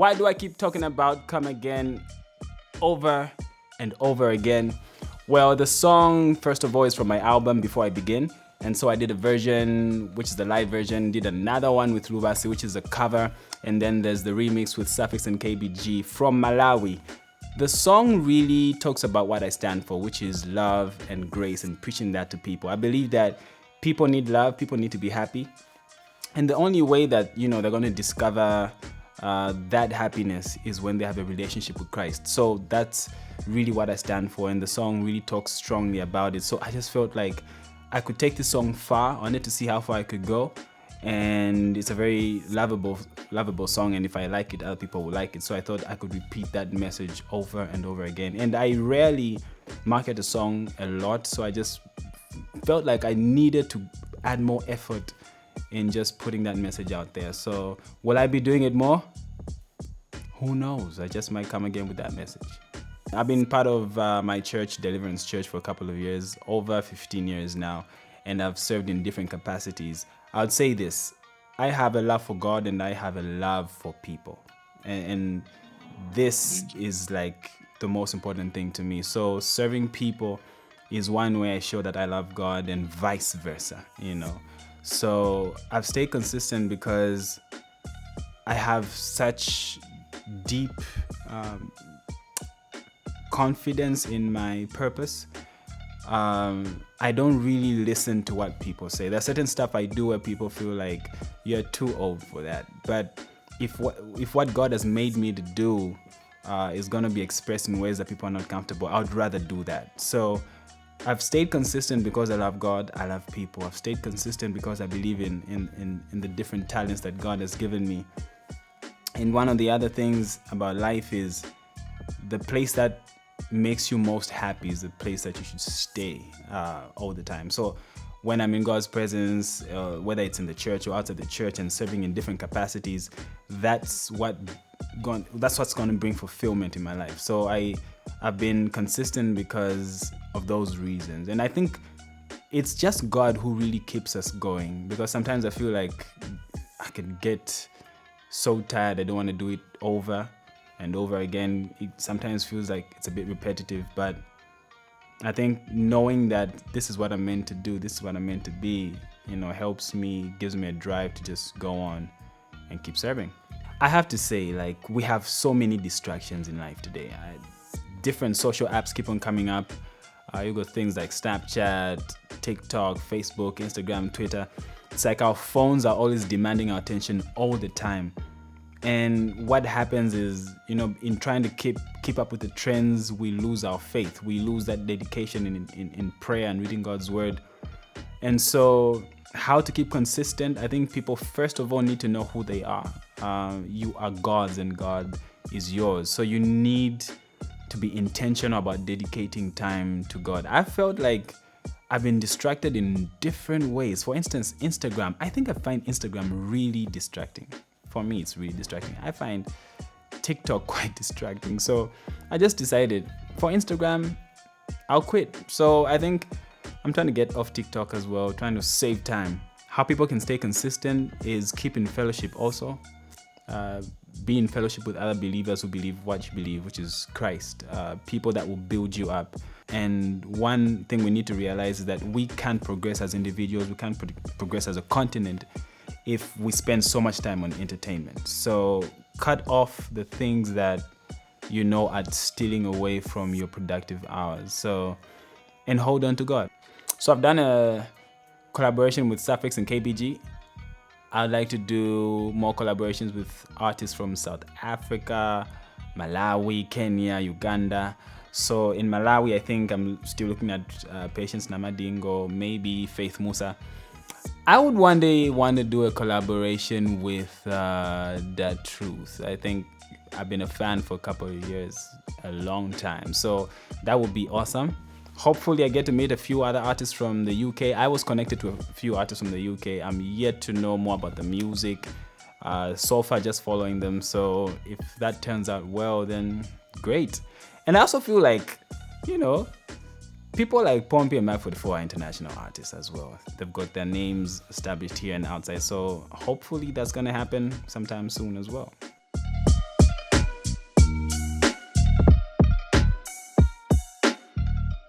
Why do I keep talking about Come Again over and over again? Well, the song, first of all, is from my album Before I Begin. And so I did a version, which is the live version, did another one with Lubasi, which is a cover. And then there's the remix with Suffix and KBG from Malawi. The song really talks about what I stand for, which is love and grace, and preaching that to people. I believe that people need love, people need to be happy. And the only way that, they're going to discover that happiness is when they have a relationship with Christ. So that's really what I stand for, and the song really talks strongly about it. So I just felt like I could take this song far. I wanted to see how far I could go, and it's a very lovable song, and if I like it, other people will like it. So I thought I could repeat that message over and over again. And I rarely market a song a lot, so I just felt like I needed to add more effort in just putting that message out there. So will I be doing it more? Who knows? I just might come again with that message. I've been part of my church, Deliverance Church, for a couple of years, over 15 years now, and I've served in different capacities. I would say this: I have a love for God and I have a love for people, and this is like the most important thing to me. So serving people is one way I show that I love God, and vice versa, So I've stayed consistent because I have such deep confidence in my purpose. I don't really listen to what people say. There's certain stuff I do where people feel like you're too old for that. But if what God has made me to do is going to be expressed in ways that people are not comfortable, I would rather do that. So I've stayed consistent because I love God, I love people. I've stayed consistent because I believe in the different talents that God has given me. And one of the other things about life is the place that makes you most happy is the place that you should stay all the time. So when I'm in God's presence, whether it's in the church or outside the church and serving in different capacities, that's what's going to bring fulfillment in my life. So I've been consistent because of those reasons. And I think it's just God who really keeps us going, because sometimes I feel like I can get so tired, I don't want to do it over and over again. It sometimes feels like it's a bit repetitive, but I think knowing that this is what I'm meant to do, this is what I'm meant to be, helps me, gives me a drive to just go on and keep serving. I have to say, we have so many distractions in life today. Different social apps keep on coming up. You got things like Snapchat, TikTok, Facebook, Instagram, Twitter. It's like our phones are always demanding our attention all the time. And what happens is, in trying to keep up with the trends, we lose our faith. We lose that dedication in prayer and reading God's word. And so how to keep consistent? I think people first of all need to know who they are. You are God's and God is yours. So you need to be intentional about dedicating time to God. I felt like I've been distracted in different ways. For instance, Instagram. I think I find Instagram really distracting. For me, it's really distracting. I find TikTok quite distracting. So I just decided for Instagram, I'll quit. So I think I'm trying to get off TikTok as well, trying to save time. How people can stay consistent is keep in fellowship also. Be in fellowship with other believers who believe what you believe, which is Christ. People that will build you up. And one thing we need to realize is that we can't progress as individuals, we can't progress as a continent if we spend so much time on entertainment. So cut off the things that are stealing away from your productive hours. And hold on to God. So I've done a collaboration with Suffix and KBG. I'd like to do more collaborations with artists from South Africa, Malawi, Kenya, Uganda. So in Malawi, I think I'm still looking at Patience Namadingo, maybe Faith Musa. I would one day want to do a collaboration with That Truth. I think I've been a fan for a couple of years, a long time. So that would be awesome. Hopefully I get to meet a few other artists from the UK. I was connected to a few artists from the UK. I'm yet to know more about the music. So far just following them. So if that turns out well, then great. And I also feel like, people like Pompey and Mac 44 are international artists as well. They've got their names established here and outside. So hopefully that's going to happen sometime soon as well.